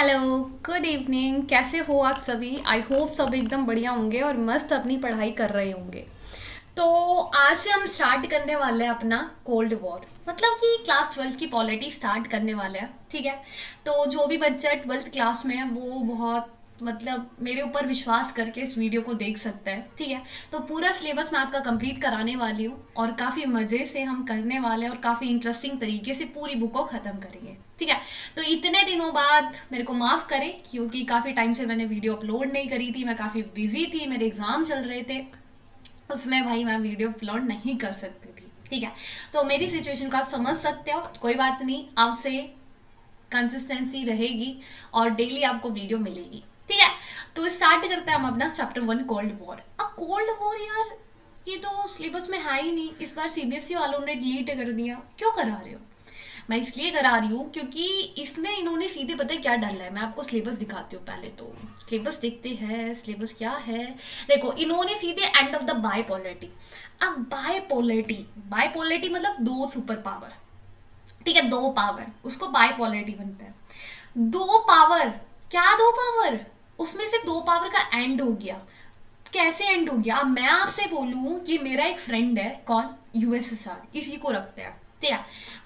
Hello, good evening. कैसे हो आप सभी? आई होप सब एकदम बढ़िया होंगे और मस्त अपनी पढ़ाई कर रहे होंगे। तो आज से हम स्टार्ट करने वाले हैं अपना कोल्ड वॉर, मतलब कि क्लास 12 की पॉलिटी स्टार्ट करने वाले हैं। ठीक है। तो जो भी बच्चा 12th क्लास में है वो बहुत मतलब मेरे ऊपर विश्वास करके इस वीडियो को देख सकता है। ठीक है। तो पूरा सिलेबस मैं आपका कंप्लीट कराने वाली हूँ और काफ़ी मज़े से हम करने वाले हैं और काफ़ी इंटरेस्टिंग तरीके से पूरी बुक को ख़त्म करेंगे। ठीक है। तो इतने दिनों बाद मेरे को माफ़ करें क्योंकि काफ़ी टाइम से मैंने वीडियो अपलोड नहीं करी थी। मैं काफ़ी बिजी थी, मेरे एग्ज़ाम चल रहे थे, उसमें भाई मैं वीडियो अपलोड नहीं कर सकती थी। ठीक है। तो मेरी सिचुएशन को आप समझ सकते हो, कोई बात नहीं, आपसे कंसिस्टेंसी रहेगी और डेली आपको वीडियो मिलेगी। ठीक है। तो स्टार्ट करते हैं हम अपना चैप्टर 1 कोल्ड वॉर। अब कोल्ड वॉर यार, ये तो सिलेबस में है ही नहीं। इस बार सीबीएसई वालों ने डिलीट कर दिया, क्यों करा रहे हो? मैं इसलिए करा रही हूँ क्योंकि इसमें इन्होंने सीधे पता है क्या डाला है। मैं आपको सिलेबस दिखाती हूँ। पहले तो सिलेबस देखते हैं, सिलेबस क्या है। देखो, इन्होंने सीधे एंड ऑफ द बायपोलरिटी। अब बायपोलरिटी, बायपोलरिटी मतलब दो सुपर पावर। ठीक है, दो पावर, उसको बायपोलरिटी बनता है। दो पावर, क्या दो पावर? उसमें से दो पावर का एंड हो गया। कैसे एंड हो गया? अब मैं आपसे बोलूं कि मेरा एक फ्रेंड है, कौन? यूएसएसआर, इसी को रखते हैं। ठीक है।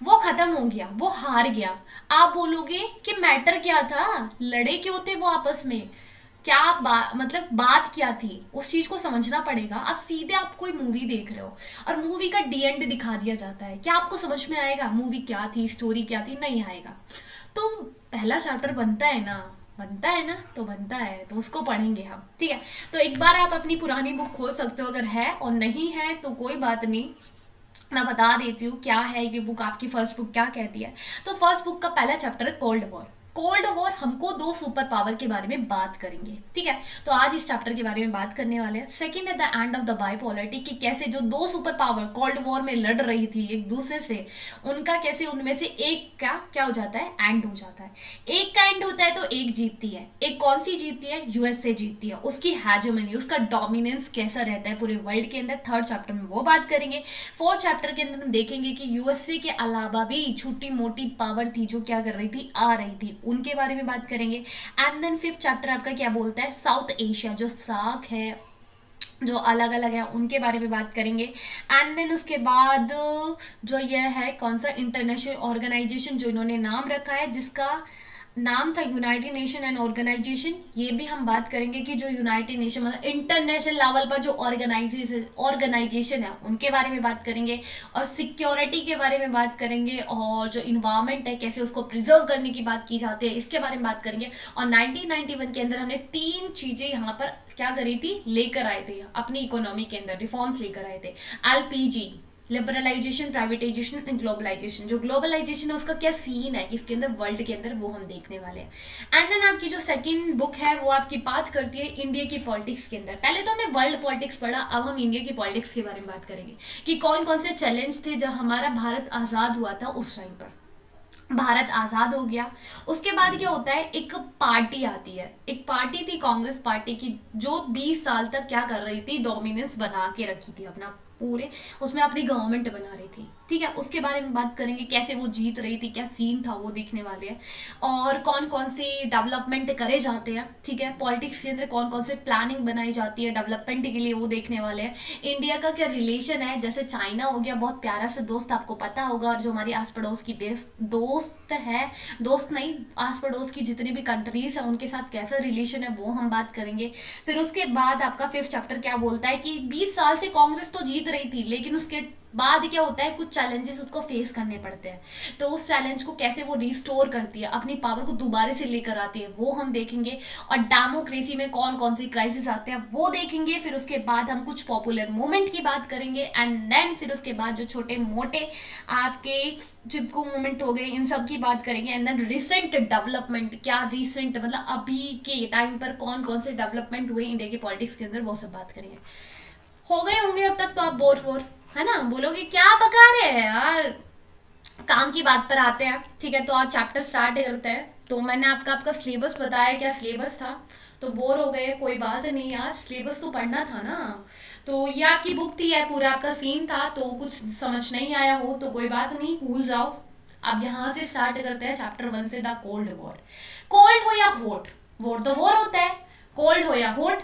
वो खत्म हो गया, वो हार गया। आप बोलोगे कि मैटर क्या था, लड़े क्यों थे वो आपस में, क्या मतलब बात क्या थी, उस चीज को समझना पड़ेगा। आप सीधे आप कोई मूवी देख रहे हो और मूवी का डी एंड दिखा दिया जाता है, क्या आपको समझ में आएगा मूवी क्या थी, स्टोरी क्या थी? नहीं आएगा। तो पहला चैप्टर बनता है ना, बनता है ना, तो बनता है तो उसको पढ़ेंगे हम। ठीक है। तो एक बार आप अपनी पुरानी बुक खोल सकते हो, अगर है, और नहीं है तो कोई बात नहीं, मैं बता देती हूँ क्या है ये बुक। आपकी फर्स्ट बुक क्या कहती है? तो फर्स्ट बुक का पहला चैप्टर है कोल्ड वॉर। कोल्ड वॉर हमको दो सुपर पावर के बारे में बात करेंगे। ठीक है। तो आज इस चैप्टर के बारे में बात करने वाले हैं। सेकंड है the end of the bipolarity, कि कैसे जो दो सुपर पावर कोल्ड वॉर में लड़ रही थी एक दूसरे से, उनका कैसे उनमें से एक का क्या हो जाता है, एंड हो जाता है। एक का एंड होता है तो एक जीतती है। एक कौन सी जीतती है? यूएसए जीतती है। उसकी हैजोमनी, उसका डोमिनेंस कैसा रहता है पूरे वर्ल्ड के अंदर, थर्ड चैप्टर में वो बात करेंगे। फोर्थ चैप्टर के अंदर हम देखेंगे कि यूएसए के अलावा भी छोटी मोटी पावर थी जो क्या कर रही थी, आ रही थी, उनके बारे में बात करेंगे। एंड देन फिफ्थ चैप्टर आपका क्या बोलता है, साउथ एशिया जो सार्क है, जो अलग अलग है, उनके बारे में बात करेंगे। एंड देन उसके बाद जो ये है कौन सा इंटरनेशनल ऑर्गेनाइजेशन, जो इन्होंने नाम रखा है, जिसका नाम था यूनाइटेड नेशन एंड ऑर्गेनाइजेशन, ये भी हम बात करेंगे कि जो यूनाइटेड नेशन मतलब इंटरनेशनल लेवल पर जो ऑर्गेनाइजेशन है उनके बारे में बात करेंगे। और सिक्योरिटी के बारे में बात करेंगे, और जो इन्वायरमेंट है कैसे उसको प्रिजर्व करने की बात की जाती है, इसके बारे में बात करेंगे। और 1991 के अंदर हमने तीन चीजें यहाँ पर क्या करी थी, लेकर आए थे अपनी इकोनॉमी के अंदर, रिफॉर्म्स लेकर आए थे। LPG, liberalisation, privatisation and globalisation. जो ग्लोबलाइजेशन है उसका क्या सीन है कि इसके अंदर वर्ल्ड के अंदर, वो हम देखने वाले हैं। एंड देन आपकी जो सेकंड बुक है वो आपकी बात करती है इंडिया की पॉलिटिक्स के अंदर। पहले तो हमने वर्ल्ड पॉलिटिक्स पढ़ा, अब हम इंडिया की पॉलिटिक्स के बारे में बात करेंगे कि कौन कौन से चैलेंज थे जब हमारा भारत आजाद हुआ था। उस टाइम पर भारत आजाद हो गया, उसके बाद क्या होता है, एक पार्टी आती है। एक पार्टी थी कांग्रेस पार्टी की, जो 20 साल तक क्या कर रही थी, डोमिनेंस बना के रखी थी अपना पूरे, उसमें अपनी गवर्नमेंट बना रही थी। ठीक है। उसके बारे में बात करेंगे, कैसे वो जीत रही थी, क्या सीन था, वो देखने वाले हैं। और कौन कौन से डेवलपमेंट करे जाते हैं, ठीक है, पॉलिटिक्स के अंदर कौन कौन से प्लानिंग बनाई जाती है डेवलपमेंट के लिए, वो देखने वाले हैं। इंडिया का क्या रिलेशन है, जैसे चाइना हो गया बहुत प्यारा सा दोस्त, आपको पता होगा, और जो हमारी आस पड़ोस की देश दोस्त है, दोस्त नहीं, आस पड़ोस की जितनी भी कंट्रीज है उनके साथ कैसा रिलेशन है, वो हम बात करेंगे। फिर उसके बाद आपका फिफ्थ चैप्टर क्या बोलता है कि 20 साल से कांग्रेस तो जीत रही थी, लेकिन उसके बाद क्या होता है, कुछ चैलेंजेस उसको फेस करने पड़ते हैं। तो उस चैलेंज को कैसे वो रिस्टोर करती है, अपनी पावर को दोबारा से लेकर आती है, वो हम देखेंगे। और डेमोक्रेसी में कौन कौन से क्राइसिस आते हैं वो देखेंगे। फिर उसके बाद हम कुछ पॉपुलर मूवमेंट की बात करेंगे। एंड देन फिर उसके बाद जो छोटे मोटे आपके चिपको मूवमेंट हो गए, इन सब की बात करेंगे। एंड देन रिसेंट डेवलपमेंट, क्या रिसेंट मतलब अभी के टाइम पर कौन कौन से डेवलपमेंट हुए इंडिया की पॉलिटिक्स के अंदर, वो सब बात करेंगे। हो गए होंगे अब तक तो आप बोर वोर, है ना, बोलोगे क्या पका रहे हैं यार। काम की बात पर आते हैं। ठीक है। तो आज चैप्टर स्टार्ट करते हैं। तो मैंने आपका आपका सिलेबस बताया, क्या सिलेबस था, तो बोर हो गए, कोई बात नहीं यार, सिलेबस तो पढ़ना था ना। तो ये आपकी बुक थी, है पूरा आपका सीन था, तो कुछ समझ नहीं आया हो तो कोई बात नहीं, भूल जाओ। अब यहाँ से स्टार्ट करते हैं चैप्टर 1 से, द कोल्ड वॉर। कोल्ड हो या हॉट, वॉर तो वॉर होता है। कोल्ड हो या हॉट,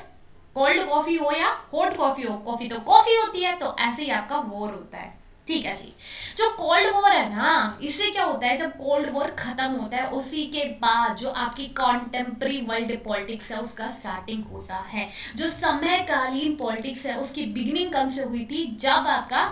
कोल्ड कॉफी हो या हॉट कॉफी हो, कॉफी तो कॉफी होती है, तो ऐसे ही आपका वॉर होता है। ठीक है जी। जो कोल्ड वॉर है ना, इससे क्या होता है, जब कोल्ड वॉर खत्म होता है उसी के बाद जो आपकी कॉन्टेम्प्रेरी वर्ल्ड पॉलिटिक्स है उसका स्टार्टिंग होता है। जो समयकालीन पॉलिटिक्स है उसकी बिगिनिंग कब से हुई थी, जब आपका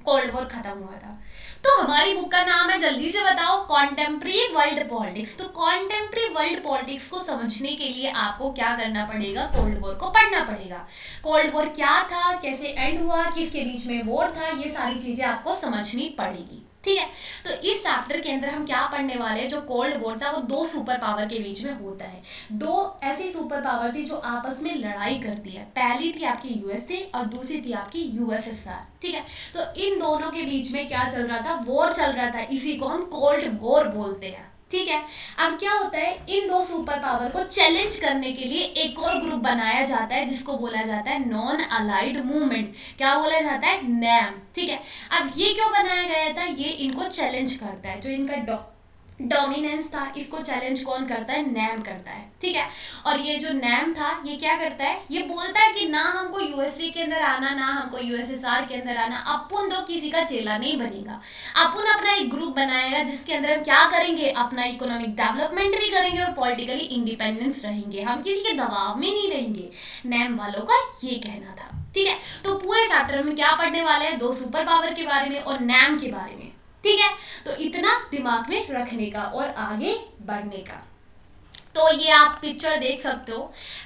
कोल्ड वॉर खत्म हुआ था। तो हमारी बुक का नाम है, जल्दी से बताओ, कॉन्टेम्प्रेरी वर्ल्ड पॉलिटिक्स। तो कॉन्टेम्प्रेरी वर्ल्ड पॉलिटिक्स को समझने के लिए आपको क्या करना पड़ेगा, कोल्ड वॉर को पढ़ना पड़ेगा। कोल्ड वॉर क्या था, कैसे एंड हुआ, किसके बीच में वॉर था, ये सारी चीजें आपको समझनी पड़ेगी। ठीक है। तो इस चैप्टर के अंदर हम क्या पढ़ने वाले हैं, जो कोल्ड वॉर था वो दो सुपर पावर के बीच में होता है। दो ऐसी सुपर पावर थी जो आपस में लड़ाई करती है। पहली थी आपकी यूएसए और दूसरी थी आपकी यूएसएसआर। ठीक है। तो इन दोनों के बीच में क्या चल रहा था, वॉर चल रहा था, इसी को हम कोल्ड वॉर बोलते हैं। ठीक है। अब क्या होता है, इन दो सुपर पावर को चैलेंज करने के लिए एक और ग्रुप बनाया जाता है जिसको बोला जाता है नॉन अलाइड मूवमेंट। क्या बोला जाता है, नैम। ठीक है। अब ये क्यों बनाया गया था, ये इनको चैलेंज करता है। जो इनका डोमिनेंस था, इसको चैलेंज कौन करता है, नैम करता है। ठीक है। और ये जो नैम था ये क्या करता है, ये बोलता है कि ना हमको यूएसए के अंदर आना, ना हमको यूएसएसआर के अंदर आना, अपन तो किसी का चेला नहीं बनेगा। अपन अपना एक ग्रुप बनाएगा जिसके अंदर हम क्या करेंगे, अपना इकोनॉमिक डेवलपमेंट भी करेंगे और पॉलिटिकली इंडिपेंडेंस रहेंगे, हम किसी के दबाव में नहीं रहेंगे। नैम वालों का ये कहना था। ठीक है। तो पूरे चैप्टर में क्या पढ़ने वाले हैं, दो सुपर पावर के बारे में और नैम के बारे में। ठीक है। तो इतना दिमाग में रखने का और आगे बढ़ने का। तो ये आप पिक्चर देख सकते हो।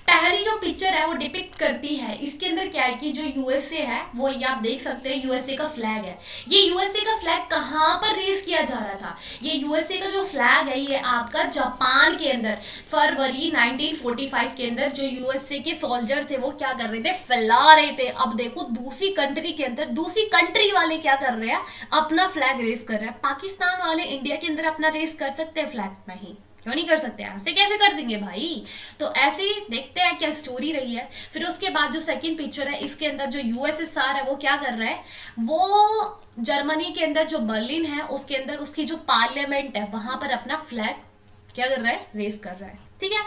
पहली जो पिक्चर है वो डिपिक्ट करती है, इसके अंदर क्या है कि जो यूएसए है वो ये आप देख सकते हैं, यूएसए का फ्लैग है। ये यूएसए का फ्लैग कहाँ पर रेस किया जा रहा था, ये यूएसए का जो फ्लैग है ये आपका जापान के अंदर फरवरी 1945 के अंदर जो यूएसए के सोल्जर थे वो क्या कर रहे थे, फैला रहे थे। अब देखो दूसरी कंट्री के अंदर दूसरी कंट्री वाले क्या कर रहे हैं, अपना फ्लैग रेस कर रहे हैं। पाकिस्तान वाले इंडिया के अंदर अपना रेस कर सकते हैं फ्लैग, नहीं, क्यों नहीं कर सकते, ऐसे कैसे कर देंगे भाई। तो ऐसे ही देखते हैं क्या स्टोरी रही है। फिर उसके बाद जो सेकंड पिक्चर है इसके अंदर जो यूएसएसआर है वो क्या कर रहा है, वो जर्मनी के अंदर जो बर्लिन है उसके अंदर उसकी जो पार्लियामेंट है वहां पर अपना फ्लैग क्या कर रहा है, रेस कर रहा है। ठीक है,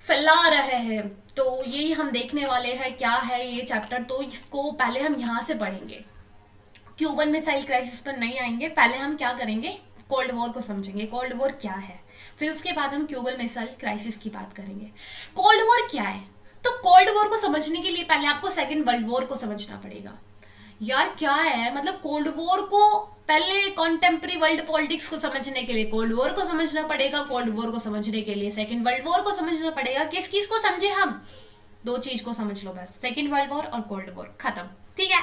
फैला रहे हैं। तो यही हम देखने वाले हैं क्या है ये चैप्टर। तो इसको पहले हम यहाँ से पढ़ेंगे, क्यूबन मिसाइल क्राइसिस पर नहीं आएंगे, पहले हम क्या करेंगे, कोल्ड वॉर को समझेंगे, कोल्ड वॉर क्या है। फिर उसके बाद हम क्यूबन मिसाइल क्राइसिस की बात करेंगे। कोल्ड वॉर क्या है, तो कोल्ड वॉर को समझने के लिए पहले आपको सेकेंड वर्ल्ड वॉर को समझना पड़ेगा। यार क्या है, मतलब कोल्ड वॉर को पहले कॉन्टेम्प्रेरी वर्ल्ड पॉलिटिक्स को समझने के लिए कोल्ड वॉर को समझना पड़ेगा, कोल्ड वॉर को समझने के लिए सेकेंड वर्ल्ड वॉर को समझना पड़ेगा। किस किस को समझे हम, दो चीज को समझ लो बस, सेकेंड वर्ल्ड वॉर और कोल्ड वॉर, खत्म। ठीक है।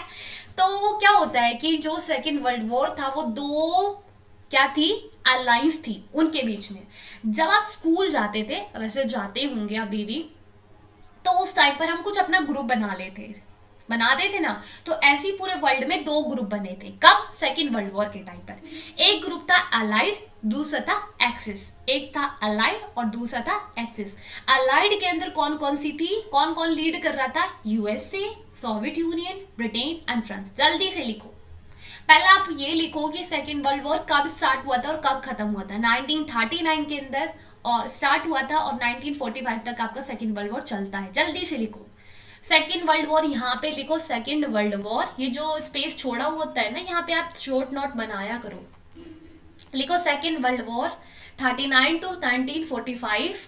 तो वो क्या होता है कि जो सेकेंड वर्ल्ड वॉर था वो दो क्या थी, अलायंस थी उनके बीच में। जब आप स्कूल जाते थे, वैसे जाते होंगे अभी भी, तो उस टाइम पर हम कुछ अपना ग्रुप बनाते थे ना। तो ऐसे ही पूरे वर्ल्ड में दो ग्रुप बने थे, कब, सेकेंड वर्ल्ड वॉर के टाइम पर। एक ग्रुप था अलाइड, दूसरा था एक्सिस। एक था अलाइड और दूसरा था एक्सिस। अलाइड के अंदर कौन कौन सी थी, कौन कौन लीड कर रहा था, USA, Soviet union, Britain and France. जल्दी से लिखो, पहले आप ये लिखो कि सेकेंड वर्ल्ड वॉर कब स्टार्ट हुआ था और कब खत्म हुआ था। 1939 के अंदर और स्टार्ट हुआ था और 1945 तक आपका सेकेंड वर्ल्ड वॉर चलता है। जल्दी से लिखो सेकेंड वर्ल्ड वॉर, यहाँ पे लिखो सेकेंड वर्ल्ड वॉर। ये जो स्पेस छोड़ा हुआ होता है ना, यहाँ पे आप शॉर्ट नोट बनाया करो, लिखो सेकेंड वर्ल्ड वॉर 39 to 1945।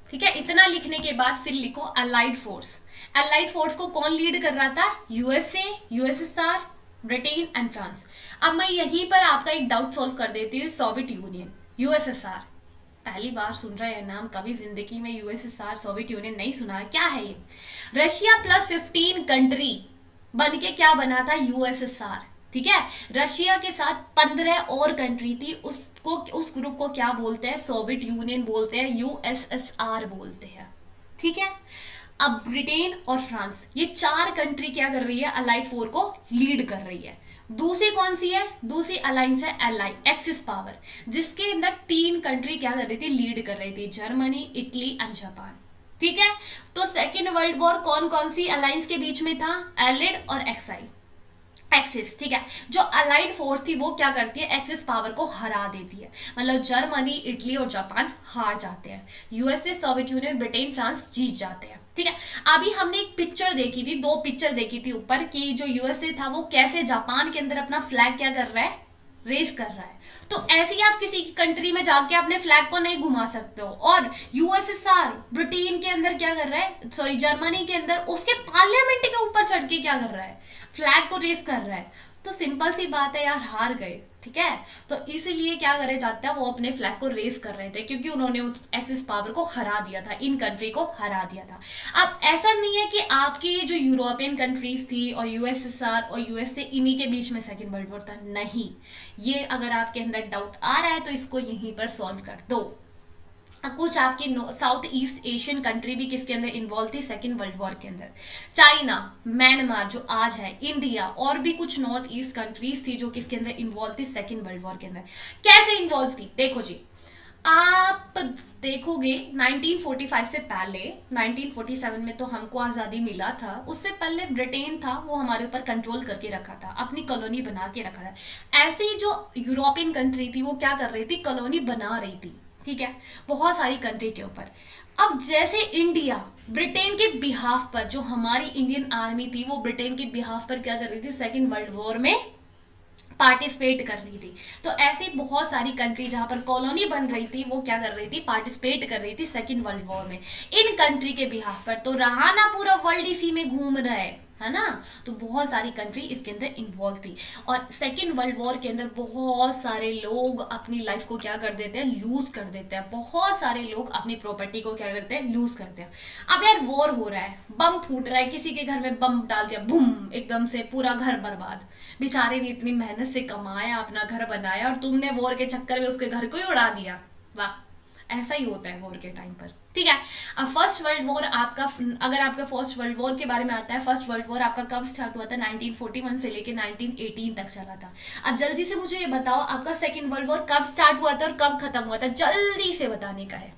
ठीक है, इतना लिखने के बाद फिर लिखो अलाइड फोर्स। अलाइड फोर्स को कौन लीड कर रहा था, USA, USSR, Britain and France. अब मैं यहीं पर आपका एक डाउट सॉल्व कर देती हूँ, सोवियत यूनियन, यूएसएसआर, पहली बार सुन रहा है नाम, कभी जिंदगी में यूएसएसआर सोवियत यूनियन नहीं सुना है, क्या है ये। रशिया प्लस 15 कंट्री बन के क्या बना था, यूएसएसआर। ठीक है, रशिया के साथ 15 और कंट्री थी, उसको उस ग्रुप को क्या बोलते हैं, सोवियत यूनियन बोलते हैं, यूएसएसआर बोलते हैं। ठीक है, अब ब्रिटेन और फ्रांस, ये चार कंट्री क्या कर रही है, अलाइड फोर को लीड कर रही है। दूसरी कौन सी है, दूसरी अलायंस है एलाई, एक्सिस पावर, जिसके अंदर तीन कंट्री क्या कर रही थी, लीड कर रही थी, जर्मनी, इटली एंड जापान। ठीक है, तो सेकेंड वर्ल्ड वॉर कौन कौन सी अलायंस के बीच में था, एलिड और एक्साई। एक्सिस, ठीक है। जो अलाइड फोर्स थी वो क्या करती है, एक्सिस पावर को हरा देती है। मतलब जर्मनी, इटली और जापान हार जाते हैं, USA, Soviet union, Britain, France जीत जाते हैं, ठीक है। अभी हमने एक पिक्चर देखी थी, दो पिक्चर देखी थी ऊपर, कि जो यूएसए था वो कैसे जापान के अंदर अपना फ्लैग क्या कर रहा है, रेस कर रहा है। तो ऐसे ही आप किसी की कंट्री में जाके अपने फ्लैग को नहीं घुमा सकते हो। और यूएसएसआर ब्रिटेन के अंदर क्या कर रहा है, सॉरी जर्मनी के अंदर उसके पार्लियामेंट के ऊपर चढ़ के क्या कर रहा है, फ्लैग को रेस कर रहा है। तो सिंपल सी बात है यार, हार गए, ठीक है। तो इसीलिए क्या करे जाता है, वो अपने फ्लैग को रेस कर रहे थे क्योंकि उन्होंने उस एक्सिस पावर को हरा दिया था, इन कंट्री को हरा दिया था। अब ऐसा नहीं है कि आपकी ये जो यूरोपियन कंट्रीज थी और यूएसएसआर और यूएसए, इन्हीं के बीच में सेकेंड वर्ल्ड वॉर था, नहीं। ये अगर आपके अंदर डाउट आ रहा है तो इसको यहीं पर सॉल्व कर दो। कुछ आपकी साउथ ईस्ट एशियन कंट्री भी किसके अंदर इन्वॉल्व थी, सेकेंड वर्ल्ड वॉर के अंदर। चाइना, म्यांमार जो आज है, इंडिया, और भी कुछ नॉर्थ ईस्ट कंट्रीज थी जो किसके अंदर इन्वॉल्व थी, सेकेंड वर्ल्ड वॉर के अंदर। कैसे इन्वॉल्व थी, देखो जी। आप देखोगे 1945 से पहले, 1947 में तो हमको आज़ादी मिला था, उससे पहले ब्रिटेन था, वो हमारे ऊपर कंट्रोल करके रखा था, अपनी कॉलोनी बना के रखा था। ऐसे ही जो यूरोपियन कंट्री थी वो क्या कर रही थी, कॉलोनी बना रही थी, ठीक है, बहुत सारी कंट्री के ऊपर। अब जैसे इंडिया ब्रिटेन के बिहाफ पर, जो हमारी इंडियन आर्मी थी वो ब्रिटेन के बिहाफ पर क्या कर रही थी, सेकेंड वर्ल्ड वॉर में पार्टिसिपेट कर रही थी। तो ऐसी बहुत सारी कंट्री जहां पर कॉलोनी बन रही थी वो क्या कर रही थी, पार्टिसिपेट कर रही थी सेकेंड वर्ल्ड वॉर में, इन कंट्री के बिहाफ पर। तो रहा ना पूरा वर्ल्ड इसी में घूम रहा है ना। तो बहुत सारी कंट्री इसके अंदर इन्वॉल्व थी। और सेकेंड वर्ल्ड वॉर के अंदर बहुत सारे लोग अपनी लाइफ को क्या कर देते हैं, लूज कर देते हैं। बहुत सारे लोग अपनी प्रॉपर्टी को क्या करते हैं, लूज करते हैं। अब यार वॉर हो रहा है, बम फूट रहा है, किसी के घर में बम डाल दिया, बूम, एकदम से पूरा घर बर्बाद। बेचारे ने इतनी मेहनत से कमाया, अपना घर बनाया, और तुमने वॉर के चक्कर में उसके घर को ही उड़ा दिया। वाह, ऐसा ही होता है वॉर के टाइम पर, ठीक है। अब फर्स्ट वर्ल्ड वॉर आपका, अगर आपका फर्स्ट वर्ल्ड वॉर के बारे में आता है, फर्स्ट वर्ल्ड वॉर आपका कब स्टार्ट हुआ था, 1941 से लेके 1918 तक चला था। अब जल्दी से मुझे ये बताओ, आपका सेकेंड वर्ल्ड वॉर कब स्टार्ट हुआ था और कब खत्म हुआ था, जल्दी से बताने का है।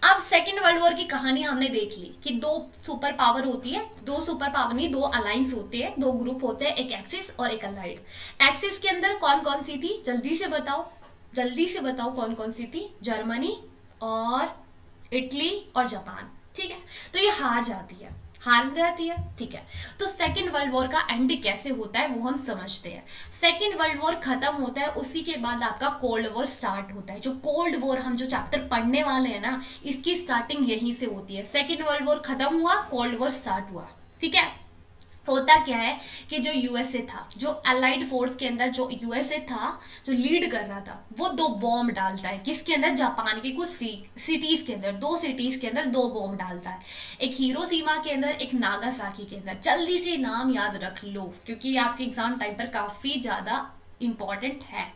अब सेकेंड वर्ल्ड वॉर की कहानी हमने देख ली कि दो सुपर पावर होती है, दो सुपर पावर नहीं, दो अलायंस होते हैं, दो ग्रुप होते हैं, एक एक्सिस और एक अलाइड। एक्सिस के अंदर कौन कौन सी थी, जल्दी से बताओ, जल्दी से बताओ कौन कौन सी थी, जर्मनी और इटली और जापान, ठीक है। तो ये हार जाती है, हार जाती है, ठीक है। तो सेकेंड वर्ल्ड वॉर का एंड कैसे होता है वो हम समझते हैं। सेकेंड वर्ल्ड वॉर खत्म होता है, उसी के बाद आपका कोल्ड वॉर स्टार्ट होता है। जो कोल्ड वॉर हम जो चैप्टर पढ़ने वाले हैं ना, इसकी स्टार्टिंग यहीं से होती है। सेकेंड वर्ल्ड वॉर खत्म हुआ, कोल्ड वॉर स्टार्ट हुआ, ठीक है। होता क्या है कि जो यूएसए था, जो अलाइड फोर्स के अंदर जो यूएसए था, जो लीड कर रहा था, वो दो बॉम्ब डालता है, किसके अंदर, जापान की कुछ सिटीज के अंदर, दो सिटीज के अंदर दो बॉम्ब डालता है। एक हिरोशिमा के अंदर, एक नागासाकी के अंदर। जल्दी से नाम याद रख लो क्योंकि आपके एग्जाम टाइम पर काफी ज्यादा इंपॉर्टेंट है,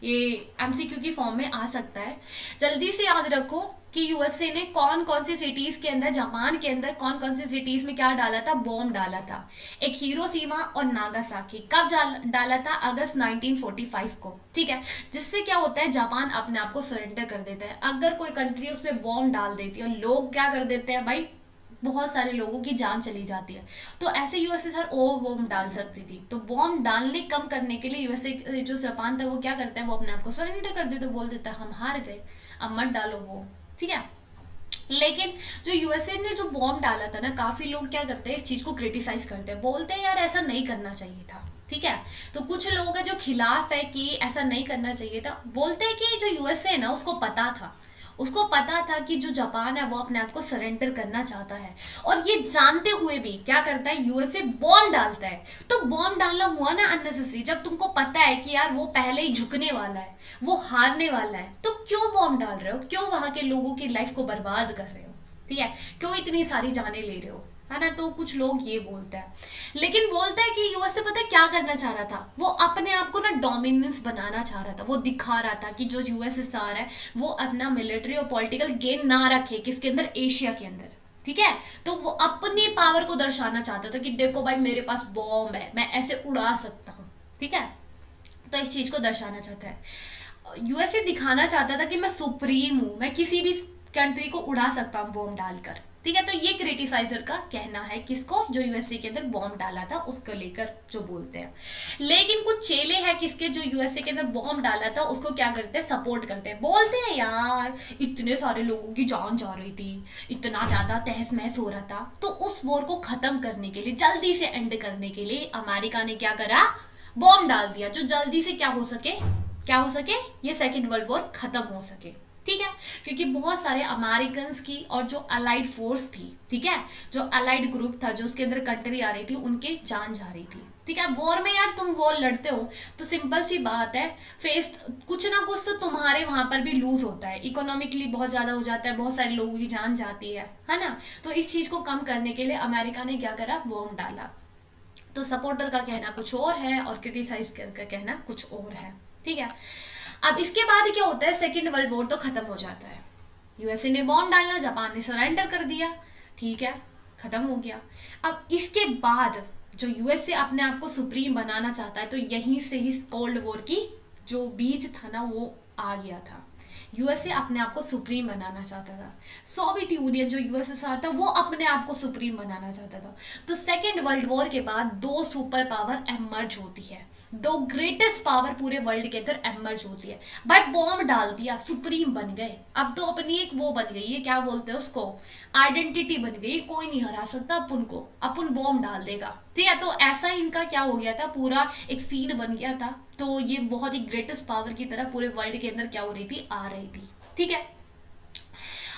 ये एमसीक्यू की फॉर्म में आ सकता है। जल्दी से याद रखो कि यूएसए ने कौन कौन सी सिटीज के अंदर, जापान के अंदर कौन कौन सी सिटीज में क्या डाला था, बॉम्ब डाला था। एक हिरोशिमा और नागासाकी। कब डाला था, अगस्त 1945 को, ठीक है। जिससे क्या होता है, जापान अपने आप को सरेंडर कर देता है। अगर कोई कंट्री उसमें बॉम्ब डाल देती है और लोग क्या कर देते हैं भाई, बहुत सारे लोगों की जान चली जाती है। तो ऐसे यूएसए और बॉम्ब डाल सकती थी। तो बॉम्ब डालने कम करने के लिए यूएसए, जो जापान था, वो क्या करता है, वो अपने आप को सरेंडर कर देता, बोल देता है हम हार गए, अब मत डालो वो, ठीक है। लेकिन जो यूएसए ने जो बॉम्ब डाला था ना, काफी लोग क्या करते हैं, इस चीज को क्रिटिसाइज करते हैं, बोलते हैं यार ऐसा नहीं करना चाहिए था, ठीक है। तो कुछ लोग हैं जो खिलाफ है कि ऐसा नहीं करना चाहिए था, बोलते हैं कि जो यूएसए ना, उसको पता था, उसको पता था कि जो जापान है वो अपने आप को सरेंडर करना चाहता है, और ये जानते हुए भी क्या करता है, यूएसए बॉम्ब डालता है। तो बॉम्ब डालना हुआ ना अननेसेसरी। जब तुमको पता है कि यार वो पहले ही झुकने वाला है, वो हारने वाला है, तो क्यों बॉम्ब डाल रहे हो, क्यों वहां के लोगों की लाइफ को बर्बाद कर रहे हो, ठीक है, क्यों इतनी सारी जाने ले रहे हो, है ना। तो कुछ लोग ये बोलते हैं, लेकिन बोलते हैं कि यूएसए पता है क्या करना चाह रहा था, वो अपने आप को ना डोमिनेंस बनाना चाह रहा था। वो दिखा रहा था कि जो यूएसएसआर है वो अपना मिलिट्री और पॉलिटिकल गेन ना रखे किसके अंदर, एशिया के अंदर, ठीक है। तो वो अपनी पावर को दर्शाना चाहता था कि देखो भाई मेरे पास बॉम्ब है, मैं ऐसे उड़ा सकता हूँ, ठीक है। तो इस चीज को दर्शाना चाहता है। यूएसए दिखाना चाहता था कि मैं सुप्रीम हूँ, मैं किसी भी कंट्री को उड़ा सकता हूँ बॉम्ब डालकर, ठीक है, तो ये क्रिटिसाइजर का कहना है, किसको, जो यूएसए के अंदर बॉम्ब डाला था उसको लेकर जो बोलते हैं। लेकिन कुछ चेले हैं किसके, जो यूएसए के अंदर बॉम्ब डाला था उसको क्या करते हैं, सपोर्ट करते हैं, बोलते हैं यार इतने सारे लोगों की जान जा रही थी, इतना ज्यादा तहस महस हो रहा था, तो उस वॉर को खत्म करने के लिए, जल्दी से एंड करने के लिए अमेरिका ने क्या करा, बॉम्ब डाल दिया, जो जल्दी से क्या हो सके, ये सेकेंड वर्ल्ड वॉर खत्म हो सके। ठीक है, क्योंकि बहुत सारे अमेरिकन की और जो अलाइड फोर्स थी, ठीक है, जो अलाइड ग्रुप था, जो उसके अंदर कंट्री आ रही थी, उनके जान जा रही थी। ठीक है, वॉर में यार तुम वॉर लड़ते हो तो सिंपल सी बात है, फेस कुछ ना कुछ तो तुम्हारे वहां पर भी लूज होता है, इकोनॉमिकली बहुत ज्यादा हो जाता है, बहुत सारे लोगों की जान जाती है ना। तो इस चीज को कम करने के लिए अमेरिका ने क्या करा, बॉम्ब डाला। तो सपोर्टर का कहना कुछ और है और क्रिटिसाइज का कहना कुछ और है। ठीक है, अब इसके बाद क्या होता है, सेकेंड वर्ल्ड वॉर तो खत्म हो जाता है, यूएसए ने बॉम्ब डाला, जापान ने सरेंडर कर दिया, ठीक है, खत्म हो गया। अब इसके बाद जो यूएसए अपने आप को सुप्रीम बनाना चाहता है, तो यहीं से ही कोल्ड वॉर की जो बीज था ना वो आ गया था। यूएसए अपने आप को सुप्रीम बनाना चाहता था, सोवियत यूनियन जो यूएसएसआर था वो अपने आप को सुप्रीम बनाना चाहता था। तो सेकेंड वर्ल्ड वॉर के बाद दो सुपर पावर एमर्ज होती है, दो ग्रेटेस्ट पावर पूरे वर्ल्ड के अंदर एमर्ज होती है। भाई बॉम्ब डाल दिया, सुप्रीम बन गए, अब तो अपनी एक वो बन गई है, क्या बोलते हैं उसको, आइडेंटिटी बन गई, कोई नहीं हरा सकता अपन को, अपन बॉम्ब डाल देगा। ठीक है, तो ऐसा इनका क्या हो गया था, पूरा एक सीन बन गया था। तो ये बहुत ही ग्रेटेस्ट पावर की तरह पूरे वर्ल्ड के अंदर क्या हो रही थी, आ रही थी। ठीक है,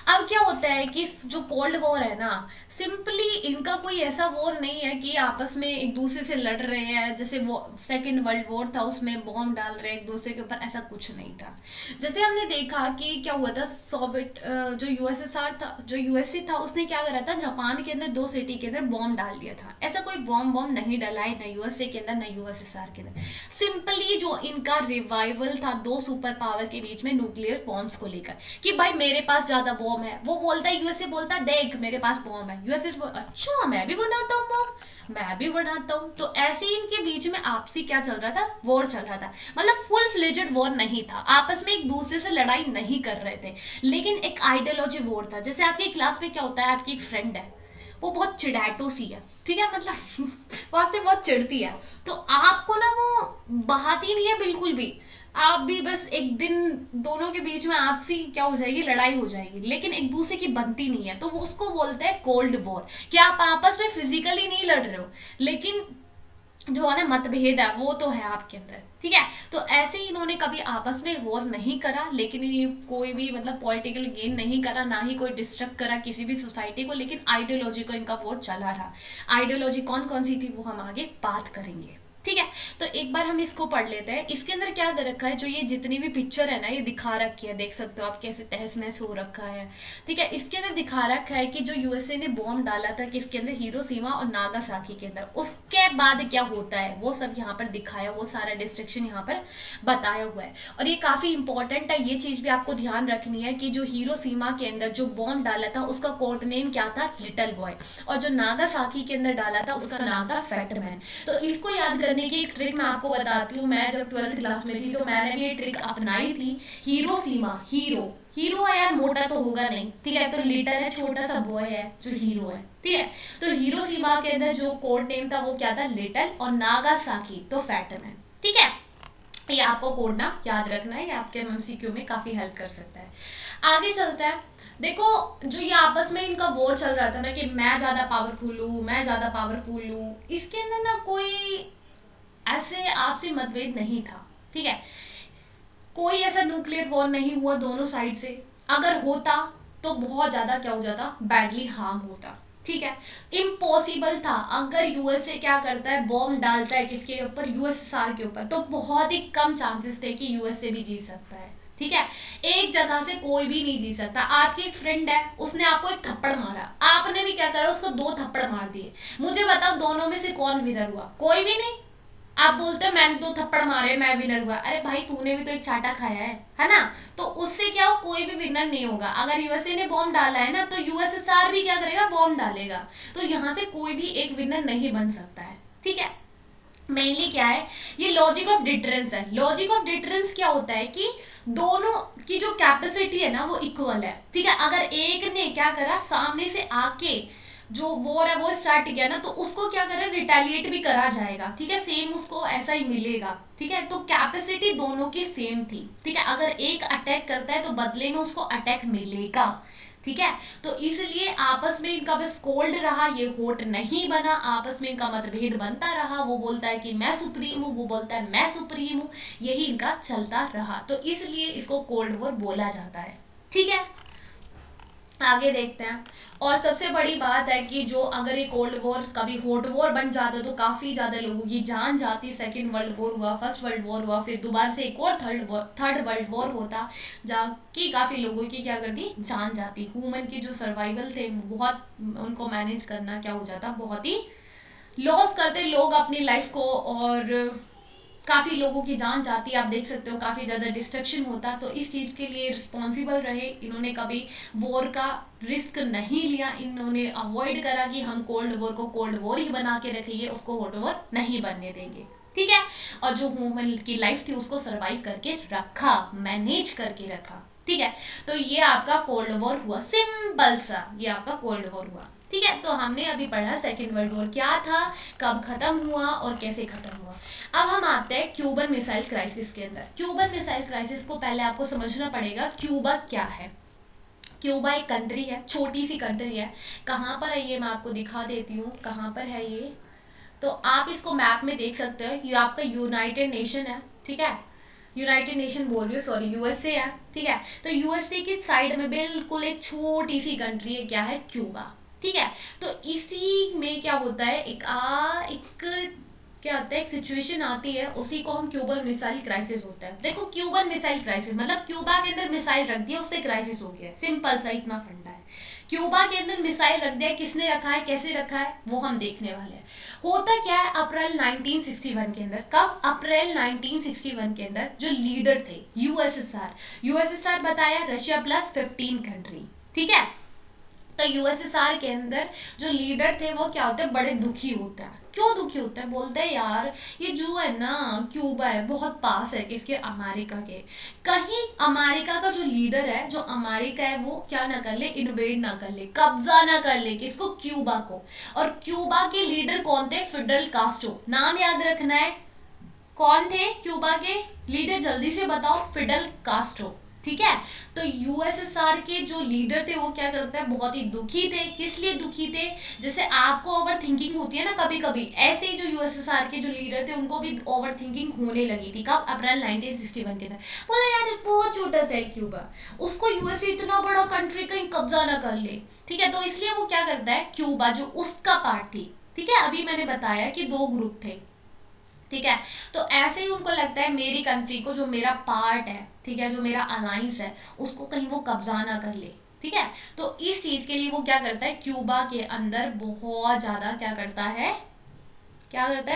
अब क्या होता है कि जो कोल्ड वॉर है ना, सिंपली इनका कोई ऐसा वॉर नहीं है कि आपस में एक दूसरे से लड़ रहे हैं, जैसे वो सेकेंड वर्ल्ड वॉर था उसमें बॉम्ब डाल रहे एक दूसरे के ऊपर, ऐसा कुछ नहीं था। जैसे हमने देखा कि क्या हुआ था, सोवियत जो यूएसएसआर था, जो यूएसए था, उसने क्या करा था, जापान के अंदर दो सिटी के अंदर बॉम्ब डाल दिया था। ऐसा कोई बॉम्ब नहीं डला है, न यूएसए के अंदर न यूएसएसआर के अंदर। सिंपली जो इनका रिवाइवल था दो सुपर पावर के बीच में न्यूक्लियर बॉम्ब्स को लेकर, कि भाई मेरे पास ज्यादा बॉम्ब है, वो बोलता है, यूएसए बोलता है देख मेरे पास बॉम्ब है, यूएसए अच्छा मैं भी बनाता हूँ बॉम्ब, मैं भी बनाता हूँ। तो ऐसे ही इनके बीच में आपसी क्या चल रहा था, वॉर चल रहा था। मतलब फुल फ्लेजेड वॉर नहीं था, आपस में एक दूसरे से लड़ाई नहीं कर रहे थे, लेकिन एक आइडियोलॉजी वॉर था। जैसे आपकी क्लास में क्या होता है, आपकी एक फ्रेंड है, वो बहुत चिड़ैटो सी है, ठीक है, मतलब वहां से बहुत चिढ़ती है, तो आपको ना वो बहाती नहीं है बिल्कुल भी, आप भी बस एक दिन दोनों के बीच में आपसी क्या हो जाएगी, लड़ाई हो जाएगी, लेकिन एक दूसरे की बनती नहीं है, तो वो उसको बोलते हैं कोल्ड वॉर। कि आप आपस में फिजिकली नहीं लड़ रहे हो, लेकिन जो है ना मतभेद है वो तो है आपके अंदर। ठीक है, तो ऐसे ही इन्होंने कभी आपस में वॉर नहीं करा, लेकिन ये कोई भी मतलब पॉलिटिकल गेन नहीं करा, ना ही कोई डिस्ट्रक्ट करा किसी भी सोसाइटी को, लेकिन आइडियोलॉजी को इनका वॉर चला रहा। आइडियोलॉजी कौन कौन सी थी वो हम आगे बात करेंगे। ठीक है, तो एक बार हम इसको पढ़ लेते हैं। इसके अंदर क्या कर रखा है, जो ये जितनी भी पिक्चर है ना, ये दिखा रखी है, देख सकते हो आप कैसे तहस महस हो रखा है। ठीक है, इसके अंदर दिखा रखा है कि जो यूएसए ने बॉम्ब डाला था किसके अंदर, हिरोशिमा और नागासाकी के अंदर, उसके बाद क्या होता है वो सब यहाँ पर दिखाया, वो सारा डिस्ट्रक्शन यहाँ पर बताया हुआ है। और ये काफी इंपॉर्टेंट है, ये चीज भी आपको ध्यान रखनी है कि जो हिरोशिमा के अंदर जो बॉम्ब डाला था उसका कोड नेम क्या था, लिटिल बॉय, और जो नागासाकी के अंदर डाला था उसका नाम था फैट मैन। तो इसको याद करने की एक ट्रिक मैं आपको बताती हूँ। मैं जब 12th क्लास में थी तो मैंने भी ये ट्रिक अपनाई थी। हिरोशिमा, हीरो है यार, मोटा तो होगा नहीं, ठीक है, तो लिटिल है, छोटा सा बॉय है जो हीरो है। ठीक है, तो हिरोशिमा के अंदर जो कोड नेम था वो क्या था, लिटिल, और नागासाकी तो फैट मैन। ठीक है, ये आपको कोड नाम याद रखना है, ये आपके एमसीक्यू में काफी हेल्प कर सकता है। आगे चलता है, देखो जो ये आपस में इनका वॉर चल रहा था ना कि मैं ज्यादा पावरफुल हूँ, मैं ज्यादा पावरफुल हूँ, इसके अंदर ना कोई ऐसे आपसी मतभेद नहीं था। ठीक है, कोई ऐसा न्यूक्लियर वॉर नहीं हुआ दोनों साइड से, अगर होता तो बहुत ज्यादा क्या हो जाता, बैडली हार्म होता। ठीक है, इम्पॉसिबल था। अगर यूएसए क्या करता है, बॉम्ब डालता है किसके ऊपर, यूएसएसआर के ऊपर, तो बहुत ही कम चांसेस थे कि यूएसए भी जीत सकता है। ठीक है, एक जगह से कोई भी नहीं जीत सकता। आपकी एक फ्रेंड है, उसने आपको एक थप्पड़ मारा, आपने भी क्या करा, उसको 2 थप्पड़ मार दिए। मुझे बताओ दोनों में से कौन विनर हुआ, कोई भी नहीं। आप बोलते हो मैंने 2 थप्पड़ मारे मैं विनर हुआ, अरे भाई तूने भी तो एक चाटा खाया है ना, तो उससे क्या हो, कोई भी विनर नहीं होगा। अगर यूएसए ने बॉम्ब डाला है ना, तो यूएसएसआर भी क्या करेगा, बॉम्ब डालेगा, तो यहाँ से कोई भी एक विनर नहीं बन सकता है। ठीक है, मेनली क्या है, ये लॉजिक ऑफ डिटरेंस है। लॉजिक ऑफ डिटरेंस क्या होता है कि दोनों की जो कैपेसिटी है ना वो इक्वल है, ठीक है। अगर एक ने क्या करा, सामने से आके जो वॉर है वो स्टार्ट किया ना, तो उसको क्या करा, रिटेलिएट भी करा जाएगा, ठीक है, सेम उसको ऐसा ही मिलेगा, ठीक है। तो कैपेसिटी दोनों की सेम थी, ठीक है। अगर एक अटैक करता है तो बदले में उसको अटैक मिलेगा, ठीक है। तो इसलिए आपस में इनका बस कोल्ड रहा, ये होट नहीं बना, आपस में इनका मतभेद बनता रहा। वो बोलता है कि मैं सुप्रीम हूँ, वो बोलता है मैं सुप्रीम हूँ, यही इनका चलता रहा। तो इसलिए इसको कोल्ड वॉर बोला जाता है, ठीक है। आगे देखते हैं। और सबसे बड़ी बात है कि जो अगर ये कोल्ड वॉर कभी हॉट वॉर बन जाता तो काफ़ी ज़्यादा लोगों की जान जाती। सेकेंड वर्ल्ड वॉर हुआ, फर्स्ट वर्ल्ड वॉर हुआ, फिर दोबारा से एक और थर्ड वर्ल्ड वॉर होता, जहाँ की काफ़ी लोगों की क्या करती, जान जाती। ह्यूमन की जो सर्वाइवल थे बहुत, उनको मैनेज करना क्या हो जाता, बहुत ही लॉस करते लोग अपनी लाइफ को, और काफ़ी लोगों की जान जाती है। आप देख सकते हो काफ़ी ज़्यादा डिस्ट्रक्शन होता। तो इस चीज़ के लिए रिस्पॉन्सिबल रहे, इन्होंने कभी वॉर का रिस्क नहीं लिया, इन्होंने अवॉइड करा कि हम कोल्ड वॉर को कोल्ड वॉर ही बना के रखेंगे, उसको हॉट वॉर नहीं बनने देंगे, ठीक है। और जो ह्यूमन की लाइफ थी उसको सरवाइव करके रखा, मैनेज करके रखा, ठीक है। तो ये आपका कोल्ड वॉर हुआ, सिंपल सा ये आपका कोल्ड वॉर हुआ, ठीक है। तो हमने अभी पढ़ा सेकेंड वर्ल्ड वॉर क्या था, कब खत्म हुआ और कैसे खत्म हुआ। अब हम आते हैं क्यूबन मिसाइल क्राइसिस के अंदर। क्यूबन मिसाइल क्राइसिस को पहले आपको समझना पड़ेगा, क्यूबा क्या है। क्यूबा एक कंट्री है, छोटी सी कंट्री है। कहाँ पर है ये, मैं आपको दिखा देती हूँ कहाँ पर है ये। तो आप इसको मैप में देख सकते हो, ये आपका यूनाइटेड नेशन है, ठीक है। यूनाइटेड नेशन बोल रही हूँ, सॉरी, यूएसए है, ठीक है। तो यूएसए की साइड में बिल्कुल एक छोटी सी कंट्री है, क्या है, क्यूबा, ठीक है। तो इसी में क्या होता है, एक क्या होता है, एक सिचुएशन आती है, उसी को हम क्यूबन मिसाइल क्राइसिस होता है। देखो क्यूबन मिसाइल क्राइसिस मतलब क्यूबा के अंदर मिसाइल रख दिया, उससे क्राइसिस हो गया, सिंपल सा इतना फंडा है। क्यूबा के अंदर मिसाइल रख दिया, किसने रखा है, कैसे रखा है, वो हम देखने वाले हैं। होता क्या है, अप्रैल 1961 के अंदर, कब, अप्रैल 1961 के अंदर जो लीडर थे यूएसएसआर, यूएसएसआर बताया रशिया प्लस 15 कंट्री, ठीक है। तो यूएसएसआर के अंदर जो लीडर थे वो क्या होते हैं, बड़े दुखी होता है। क्यों दुखी होता है, बोलते हैं यार ये जो है ना क्यूबा है बहुत पास है किसके, अमेरिका के। कहीं अमेरिका का जो लीडर है, जो अमेरिका है, वो क्या ना कर ले, इन्वेड ना कर ले, कब्जा ना कर ले किसको, क्यूबा को। और क्यूबा के लीडर कौन थे, फिडल कास्ट्रो, नाम याद रखना है। कौन थे क्यूबा के लीडर, जल्दी से बताओ, फिडल कास्ट्रो, ठीक है। तो यूएसएसआर के जो लीडर थे वो क्या करते हैं, बहुत ही दुखी थे। किस लिए दुखी थे, जैसे आपको ओवर थिंकिंग होती है ना कभी कभी, ऐसे ही जो यूएसएसआर के जो लीडर थे उनको भी ओवर थिंकिंग होने लगी थी। कब, अप्रैल 1961 के अंदर। बोला यार बहुत छोटा सा है क्यूबा, उसको यूएसए इतना बड़ा कंट्री कहीं कब्जा ना कर ले, ठीक है। तो इसलिए वो क्या करता है, क्यूबा जो उसका पार्ट थी, ठीक है। अभी मैंने बताया कि दो ग्रुप थे, ठीक है। तो ऐसे ही उनको लगता है मेरी कंट्री को, जो मेरा पार्ट है, ठीक है, जो मेरा अलायंस है, उसको कहीं वो कब्जा ना कर ले, ठीक है। तो इस चीज के लिए वो क्या करता है, क्यूबा के अंदर बहुत ज्यादा क्या करता है,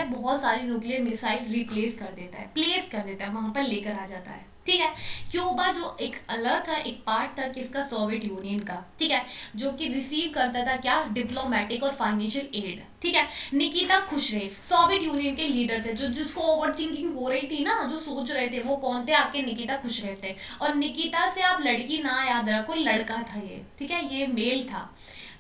बहुत सारी न्यूक्लियर मिसाइल रिप्लेस कर देता है, प्लेस कर देता है, वहां पर लेकर आ जाता है, ठीक है। क्यूबा जो एक अलग था, एक पार्ट था किसका, सोवियत यूनियन का, ठीक है, जो कि रिसीव करता था क्या, डिप्लोमेटिक और फाइनेंशियल एड, ठीक है। निकिता खुशरेव सोवियत यूनियन के लीडर थे, जो जिसको ओवर थिंकिंग हो रही थी ना, जो सोच रहे थे, वो कौन थे, आपके निकिता खुशरेव थे। और निकिता से आप लड़की ना याद रखो, लड़का था ये, ठीक है, ये मेल था।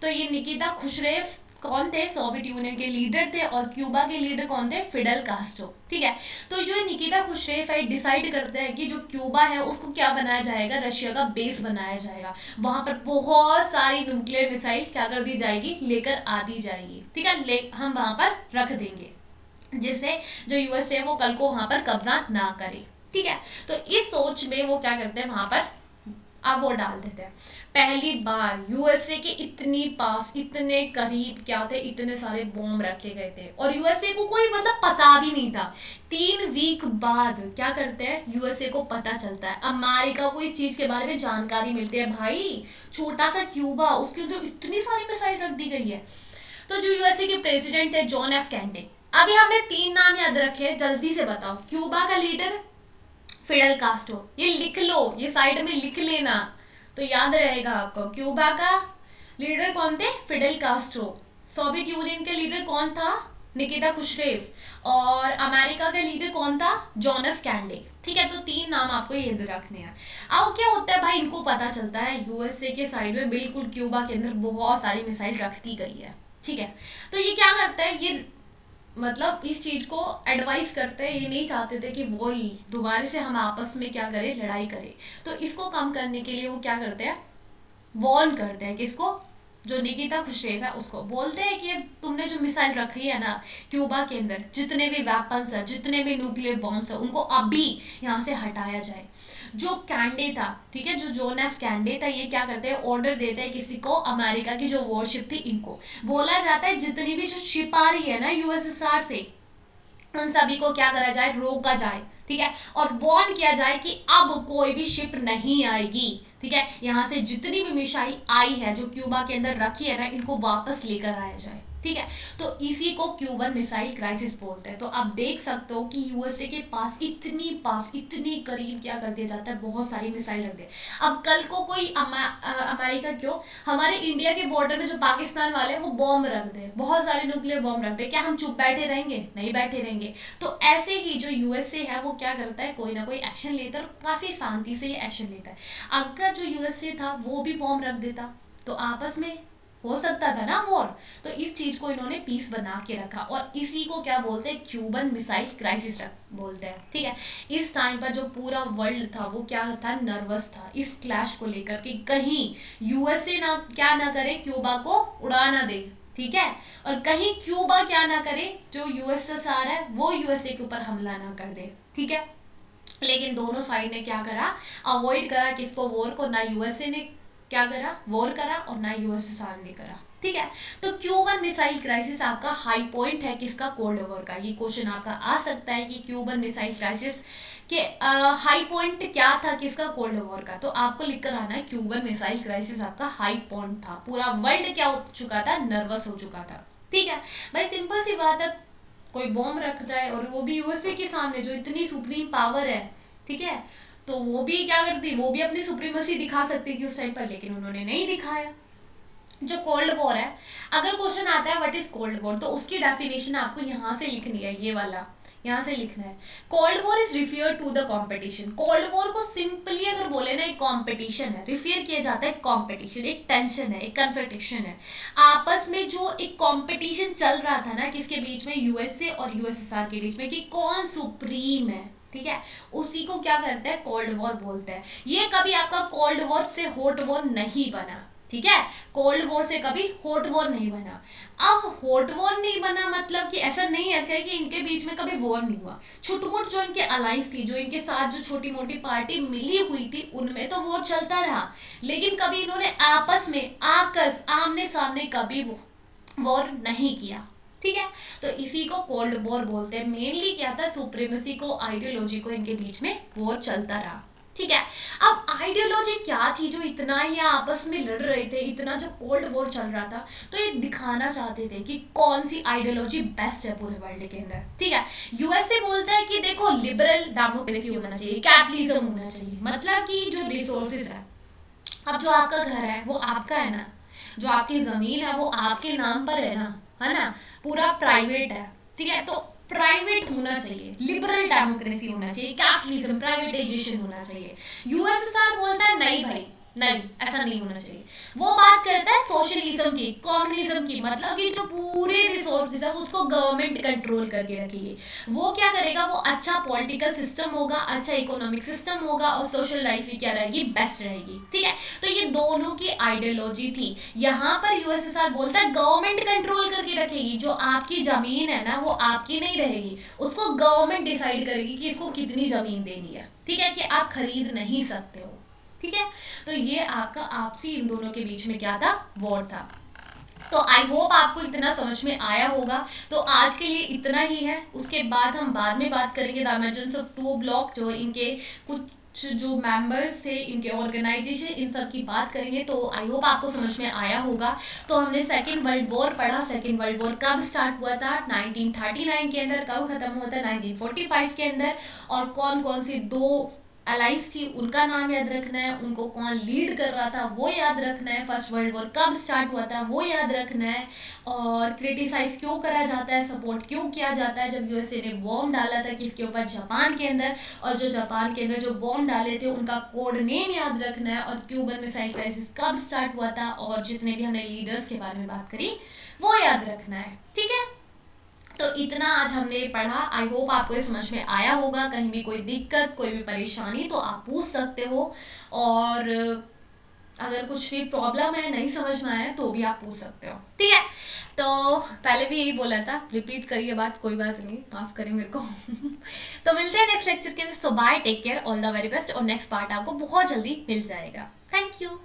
तो ये निकिता खुशरेव कौन थे, सोवियत यूनियन के लीडर थे। और क्यूबा के लीडर कौन थे, फिडल कास्ट्रो, ठीक है। तो जो निकिता खुशरेव है डिसाइड करते हैं कि जो क्यूबा है उसको क्या बनाया जाएगा, रशिया का बेस बनाया जाएगा, वहां पर बहुत सारी न्यूक्लियर मिसाइल क्या कर दी जाएगी, लेकर आ दी जाएगी, ठीक है। हम वहां पर रख देंगे, जिससे जो यूएसए वो कल को वहां पर कब्जा ना करे, ठीक है। तो इस सोच में वो क्या करते हैं, वहां पर अब वो डाल देते हैं। पहली बार यूएसए के इतनी पास, इतने करीब क्या थे, इतने सारे बॉम्ब रखे गए थे, और यूएसए को कोई मतलब पता भी नहीं था। 3 वीक बाद क्या करते हैं, यूएसए को पता चलता है, अमेरिका को इस चीज के बारे में जानकारी मिलती है, भाई छोटा सा क्यूबा, उसके अंदर इतनी सारी मिसाइल रख दी गई है। तो जो यूएसए के प्रेसिडेंट थे जॉन एफ कैंडी, अभी हमने 3 नाम याद रखे, जल्दी से बताओ। क्यूबा का लीडर फिडल कास्ट्रो, ये लिख लो, ये साइड में लिख लेना तो याद रहेगा आपको। क्यूबा का लीडर कौन थे, फिडल कास्ट्रो। सोवियत यूनियन के लीडर कौन था, निकिता खुश्रेव और अमेरिका का लीडर कौन था, जॉन एफ कैंडी। ठीक है, तो 3 नाम आपको याद रखने हैं। अब क्या होता है भाई, इनको पता चलता है यूएसए के साइड में बिल्कुल क्यूबा के अंदर बहुत सारी मिसाइल रख दी गई है। ठीक है, तो ये क्या करता है, ये मतलब इस चीज को एडवाइस करते हैं, ये नहीं चाहते थे कि वो दोबारा से हम आपस में क्या करें, लड़ाई करें। तो इसको कम करने के लिए वो क्या करते हैं, वॉर्न करते हैं किसको, जो निकिता खुश्रेव है उसको बोलते हैं कि तुमने जो मिसाइल रखी है ना क्यूबा के अंदर, जितने भी वेपन्स है, जितने भी न्यूक्लियर बॉम्ब्स है, उनको अभी यहाँ से हटाया जाए। जो कैंडे था, ठीक है, जो जॉन एफ कैंडे था, ये क्या करते हैं, ऑर्डर देते हैं किसी को, अमेरिका की जो वॉरशिप थी इनको बोला जाता है जितनी भी जो शिप आ रही है ना यूएसएसआर से, उन सभी को क्या करा जाए, रोका जाए। ठीक है, और वार्न किया जाए कि अब कोई भी शिप नहीं आएगी। ठीक है, यहाँ से जितनी भी मिसाइल आई है जो क्यूबा के अंदर रखी है ना, इनको वापस लेकर आया जाए। ठीक है, तो इसी को क्यूबन मिसाइल क्राइसिस बोलते हैं। तो आप देख सकते हो कि यूएसए के पास इतनी करीब क्या कर दिया जाता है, बहुत सारी मिसाइल रख दे। अब कल को कोई अमेरिका क्यों, हमारे इंडिया के बॉर्डर में जो पाकिस्तान वाले हैं वो बॉम्ब रख दे, बहुत सारे न्यूक्लियर बॉम्ब रख दे, क्या हम चुप बैठे रहेंगे, नहीं बैठे रहेंगे। तो ऐसे ही जो यूएसए है वो क्या करता है, कोई ना कोई एक्शन लेता है और काफी शांति से ये एक्शन लेता है। अगर जो यूएसए था वो भी बॉम्ब रख देता तो आपस में हो सकता था ना वॉर। तो इस चीज को इन्होंने पीस बना के रखा और इसी को क्या बोलते हैं, क्यूबन मिसाइल क्राइसिस बोलते हैं। ठीक है, इस टाइम पर जो पूरा वर्ल्ड था वो क्या था, नर्वस था इस क्लैश को लेकर कि कहीं यूएसए ना क्या ना करे, क्यूबा को उड़ा ना दे। ठीक है, और कहीं क्यूबा क्या ना करे, जो यूएसएसआर है वो यूएसए के ऊपर हमला ना कर दे। ठीक है, लेकिन दोनों साइड ने क्या करा, अवॉइड करा किसको, वॉर को। ना यूएसए ने क्या करा, वॉर करा, और ना यूएसएसआर ने करा। ठीक है, तो क्यूबन मिसाइल क्राइसिस आपका हाई पॉइंट है किसका, कोल्ड वॉर का। ये क्वेश्चन आपका आ सकता है कि क्यूबन मिसाइल क्राइसिस के हाई पॉइंट क्या था किसका, कोल्ड वॉर का। तो आपको लिखकर आना है क्यूबन मिसाइल क्राइसिस आपका हाई पॉइंट था, पूरा वर्ल्ड क्या हो चुका था, नर्वस हो चुका था। ठीक है भाई, सिंपल सी बात है, कोई बॉम्ब रख रहा है और वो भी यूएसए के सामने जो इतनी सुप्रीम पावर है। ठीक है, तो वो भी क्या करती, वो भी अपनी सुप्रीमेसी दिखा सकती थी उस टाइम पर, लेकिन उन्होंने नहीं दिखाया। जो कोल्ड वॉर है, अगर क्वेश्चन आता है व्हाट इज कोल्ड वॉर, तो उसकी डेफिनेशन आपको यहाँ से लिखनी है, ये वाला यहाँ से लिखना है। Cold war is refer to the competition. Cold war को सिंपली अगर बोले ना, एक कंपटीशन है, रिफियर किया जाता है कंपटीशन, एक टेंशन है, एक कन्फ्रंटेशन है, आपस में जो एक कंपटीशन चल रहा था ना किसके बीच में, यूएसए और यूएसएसआर के बीच में, कि कौन सुप्रीम है। ठीक है, उसी को क्या करते हैं, कोल्ड वॉर बोलते हैं। ये कभी आपका कोल्ड वॉर से हॉट वॉर नहीं बना। ठीक है, कोल्ड वॉर से कभी हॉट वॉर नहीं बना। अब हॉट वॉर नहीं बना मतलब कि ऐसा नहीं है कि इनके बीच में कभी वॉर नहीं हुआ। छुटमुट जो इनके अलायंस थी, जो इनके साथ जो छोटी मोटी पार्टी मिली हुई थी, उनमें तो वॉर चलता रहा, लेकिन कभी इन्होंने आपस में आकर आमने सामने कभी वॉर नहीं किया। ठीक है, तो इसी को कोल्ड वॉर बोलते हैं। मेनली क्या था, सुप्रीमेसी को, आइडियोलॉजी को इनके बीच में वॉर चलता रहा। ठीक है, अब आइडियोलॉजी क्या थी जो इतना ये आपस में लड़ रहे थे, इतना जो कोल्ड वॉर चल रहा था, तो ये दिखाना चाहते थे कि कौन सी आइडियोलॉजी बेस्ट है पूरे वर्ल्ड के अंदर। ठीक है, यूएसए बोलता है कि देखो लिबरल डेमोक्रेसी होना चाहिए, कैपिटलिज्म होना चाहिए, मतलब कि जो रिसोर्सेज है, अब जो आपका घर है वो आपका है ना, जो आपकी जमीन है वो आपके नाम पर है ना, पूरा प्राइवेट है। ठीक है, तो प्राइवेट होना चाहिए, लिबरल डेमोक्रेसी होना चाहिए, कैपिटलिज्म, प्राइवेटाइजेशन होना चाहिए। यूएसएसआर बोलता है नहीं भाई, नहीं ऐसा नहीं होना चाहिए। वो बात करता है सोशलिज्म की, कम्युनिज्म की, मतलब कि जो पूरे रिसोर्सेज है उसको गवर्नमेंट कंट्रोल करके रखेगी। वो क्या करेगा, वो अच्छा पॉलिटिकल सिस्टम होगा, अच्छा इकोनॉमिक सिस्टम होगा, और सोशल लाइफ भी क्या रहेगी, बेस्ट रहेगी। ठीक है, तो ये दोनों की आइडियोलॉजी थी। यहाँ पर यूएसएसआर बोलता है गवर्नमेंट कंट्रोल करके रखेगी, जो आपकी जमीन है ना वो आपकी नहीं रहेगी, उसको गवर्नमेंट डिसाइड करेगी कि इसको कितनी जमीन देनी है। ठीक है, कि आप खरीद नहीं सकते हो। ठीक है, तो ये आपका आपसी इन दोनों के बीच में क्या था, वॉर था। तो आई होप आपको इतना समझ में आया होगा। तो आज के लिए इतना ही है, उसके बाद हम बाद में बात करेंगे the emergence of two bloc, जो इनके कुछ जो मेंबर्स थे, इनके ऑर्गेनाइजेशन, इन सब की बात करेंगे। तो आई होप आपको समझ में आया होगा। तो हमने सेकेंड वर्ल्ड वॉर पढ़ा, सेकेंड वर्ल्ड वॉर कब स्टार्ट हुआ था, 1939 के अंदर, कब खत्म हुआ था 1945 के अंदर, और कौन कौन सी दो एलाइज थी उनका नाम याद रखना है, उनको कौन लीड कर रहा था वो याद रखना है, फर्स्ट वर्ल्ड वॉर कब स्टार्ट हुआ था वो याद रखना है, और क्रिटिसाइज क्यों करा जाता है, सपोर्ट क्यों किया जाता है जब यूएसए ने बॉम्ब डाला था किसके ऊपर, जापान के अंदर, और जो जापान के अंदर जो बॉम्ब डाले थे उनका कोड नेम याद रखना है, और क्यूबन मिसाइल क्राइसिस कब स्टार्ट हुआ था, और जितने भी हमने लीडर्स के बारे में बात करी वो याद रखना है। ठीक है, तो इतना आज हमने पढ़ा। आई होप आपको ये समझ में आया होगा। कहीं भी कोई दिक्कत कोई भी परेशानी तो आप पूछ सकते हो, और अगर कुछ भी प्रॉब्लम है नहीं समझ में आया तो भी आप पूछ सकते हो। ठीक है, तो पहले भी यही बोला था, रिपीट करिए बात, कोई बात नहीं, माफ करें मेरे को। तो मिलते हैं नेक्स्ट लेक्चर के अंदर। So bye, take care, all the very best, और नेक्स्ट पार्ट आपको बहुत जल्दी मिल जाएगा। Thank you.